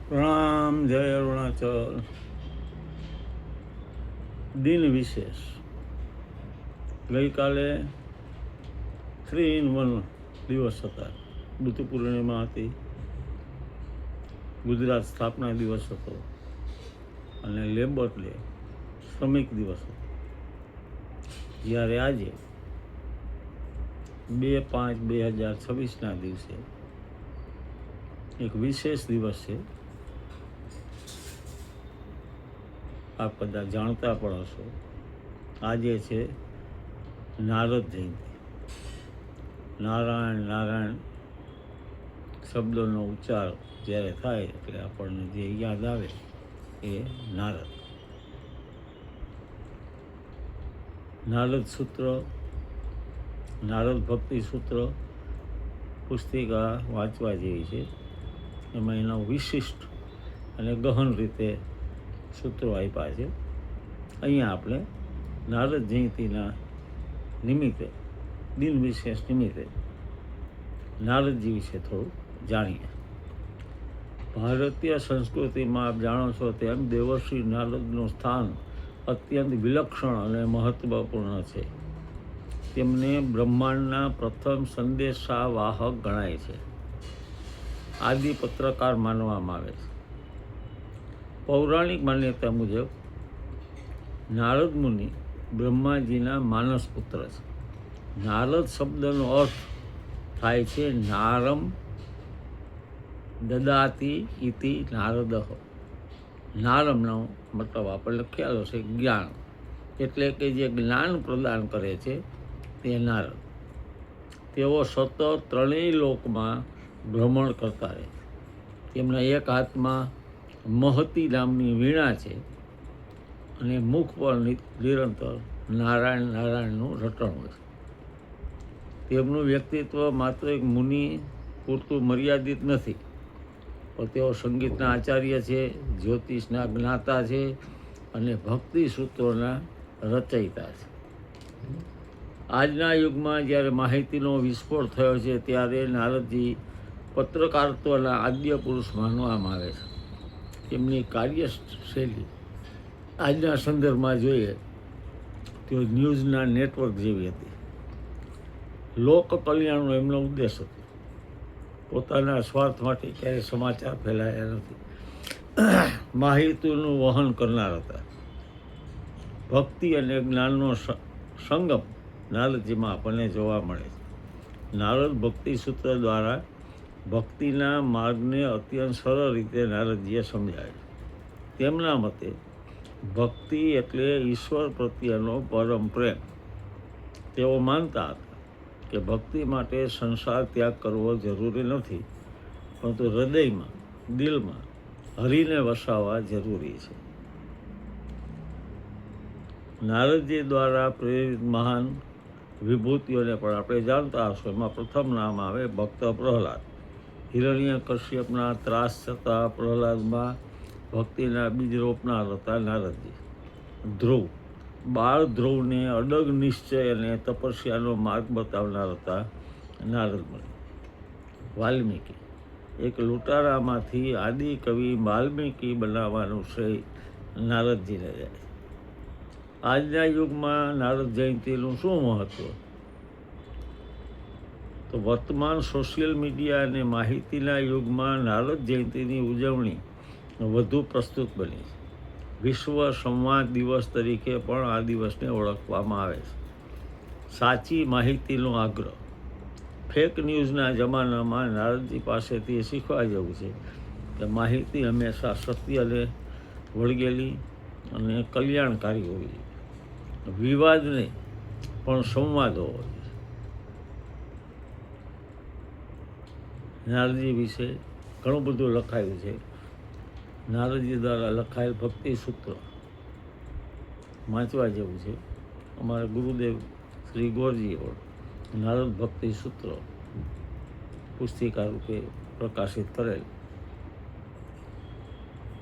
પ્રણામ. જય અરુણાચલ. દિન વિશેષ. ગઈકાલે 3 in 1 દિવસ હતા. બુદ્ધ પૂર્ણિમા હતી, ગુજરાત સ્થાપના દિવસ હતો અને લેબર ડે શ્રમિક દિવસ હતો. જ્યારે આજે 2/5/2026ના દિવસે એક વિશેષ દિવસ છે. આપ કદાચ જાણતા પણ હશો, આજે છે નારદ જયંતિ. નારાયણ નારાયણ શબ્દનો ઉચ્ચાર જ્યારે થાય એટલે આપણને જે યાદ આવે એ નારદ. નારદ સૂત્ર, નારદ ભક્તિ સૂત્ર પુસ્તિકા વાંચવા જેવી છે. એમાં એના વિશિષ્ટ અને ગહન રીતે સૂત્રો આપ્યા છે. અહીંયા આપણે નારદ જયંતિના નિમિત્તે, દિન વિશેષ નિમિત્તે નારદજી વિશે થોડું જાણીએ. ભારતીય સંસ્કૃતિમાં આપ જાણો છો તેમ દેવર્ષિ નારદનું સ્થાન અત્યંત વિલક્ષણ અને મહત્વપૂર્ણ છે. તેમને બ્રહ્માંડના પ્રથમ સંદેશાવાહક ગણાય છે. આદિ પત્રકાર માનવામાં આવે છે. પૌરાણિક માન્યતા મુજબ નારદ મુનિ બ્રહ્માજીના માનસ પુત્ર છે. નારદ શબ્દનો અર્થ થાય છે નારમ દદાતિ ઇતિ નારદ. નારમનો મતલબ આપણને ખ્યાલ હશે જ્ઞાન, એટલે કે જે જ્ઞાન પ્રદાન કરે છે તે નારદ. તેઓ સતત ત્રણેય લોકમાં ભ્રમણ કરતા રહે. તેમના એક હાથમાં મહતી નામની વીણા છે અને મુખ પર નિરંતર નારાયણ નારાયણનું રટણ હોય છે. તેમનું વ્યક્તિત્વ માત્ર એક મુનિ પૂરતું મર્યાદિત નથી, પણ તેઓ સંગીતના આચાર્ય છે, જ્યોતિષના જ્ઞાતા છે અને ભક્તિ સૂત્રોના રચયિતા છે. આજના યુગમાં જ્યારે માહિતીનો વિસ્ફોટ થયો છે ત્યારે નારદજી પત્રકારત્વના આદ્ય પુરુષ માનવામાં આવે છે. તેમની કાર્યશૈલી આજના સંદર્ભમાં જોઈએ તો ન્યૂઝના નેટવર્ક જેવી હતી. લોક કલ્યાણનો એમનો ઉદ્દેશ હતો. પોતાના સ્વાર્થ માટે ક્યારેય સમાચાર ફેલાયા નથી. માહિતીનું વહન કરનાર હતા. ભક્તિ અને જ્ઞાનનો સંગમ નારદજીમાં આપણને જોવા મળે છે. નારદ ભક્તિ સૂત્ર દ્વારા ભક્તિના માર્ગને અત્યંત સરળ રીતે નારદજીએ સમજાવ્યો. તેમના મતે ભક્તિ એટલે ઈશ્વર પ્રત્યેનો પરમ પ્રેમ. તેઓ માનતા હતા કે ભક્તિ માટે સંસાર ત્યાગ કરવો જરૂરી નથી, પરંતુ હૃદયમાં, દિલમાં હરિને વસાવવા જરૂરી છે. નારદજી દ્વારા પ્રેરિત મહાન વિભૂતિઓને પણ આપણે જાણતા હશો. એમાં પ્રથમ નામ આવે ભક્ત પ્રહલાદ. હિરણ્યકશ્યપના ત્રાસ છતાં પ્રહલાદમાં ભક્તિના બીજ રોપનાર હતા નારદજી. ધ્રુવ, બાળ ધ્રુવને અડગ નિશ્ચય અને તપસ્યાનો માર્ગ બતાવનાર હતા નારદ મુનિ. વાલ્મીકી, એક લૂંટારામાંથી આદિ કવિ વાલ્મીકી બનાવવાનું શ્રેય નારદજીને જાય. આજના યુગમાં નારદ જયંતિનું શું મહત્વ? તો વર્તમાન સોશિયલ મીડિયા અને માહિતીના યુગમાં નારદ જયંતિની ઉજવણી વધુ પ્રસ્તુત બની છે. વિશ્વ સંવાદ દિવસ તરીકે પણ આ દિવસને ઓળખવામાં આવે છે. સાચી માહિતીનો આગ્રહ. ફેક ન્યૂઝના જમાનામાં નારદજી પાસેથી શીખવા જેવું છે કે માહિતી હંમેશા સત્યને વળગેલી અને કલ્યાણકારી હોવી જોઈએ. વિવાદ નહીં, પણ સંવાદ હોવો જોઈએ. નારદજી વિશે ઘણું બધું લખાયું છે. નારદજી દ્વારા લખાયેલ ભક્તિ સૂત્ર વાંચવા જેવું છે. અમારા ગુરુદેવ શ્રી ગોરજીએ પણ નારદ ભક્તિ સૂત્ર પુસ્તિકા રૂપે પ્રકાશિત કરેલ.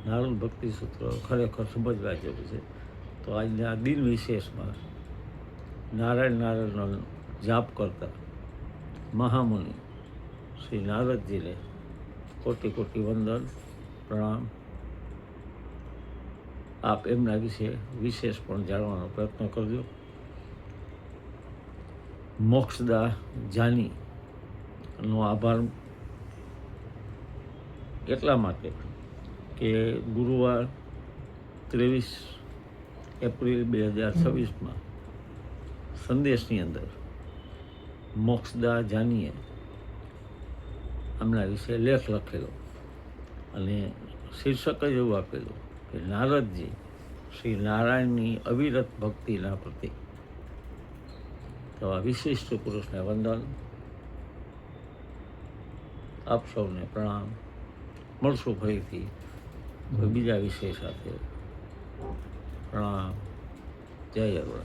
નારદ ભક્તિ સૂત્ર ખરેખર સમજવા જેવું છે. તો આજના દિન વિશેષમાં નારાયણ નારાયણનો જાપ કરતા મહામુનિ શ્રી નારદજીને કોટી કોટી વંદન. પ્રણામ. આપ એમના વિશે વિશેષ પણ જાણવાનો પ્રયત્ન કરજો. મોક્ષદા જાનીનો આભાર એટલા માટે કે ગુરુવાર 23 એપ્રિલ 2026 સંદેશની અંદર મોક્ષદા જાનીએ આમના વિશે લેખ લખેલો અને શીર્ષક જ એવું આપેલું કે નારદજી શ્રી નારાયણની અવિરત ભક્તિના પ્રતીક. તો આ વિશિષ્ટ પુરુષને વંદન. આપ સૌને પ્રણામ. મળશું ફરીથી કોઈ બીજા વિષય સાથે. પ્રણામ. જય અરુણ.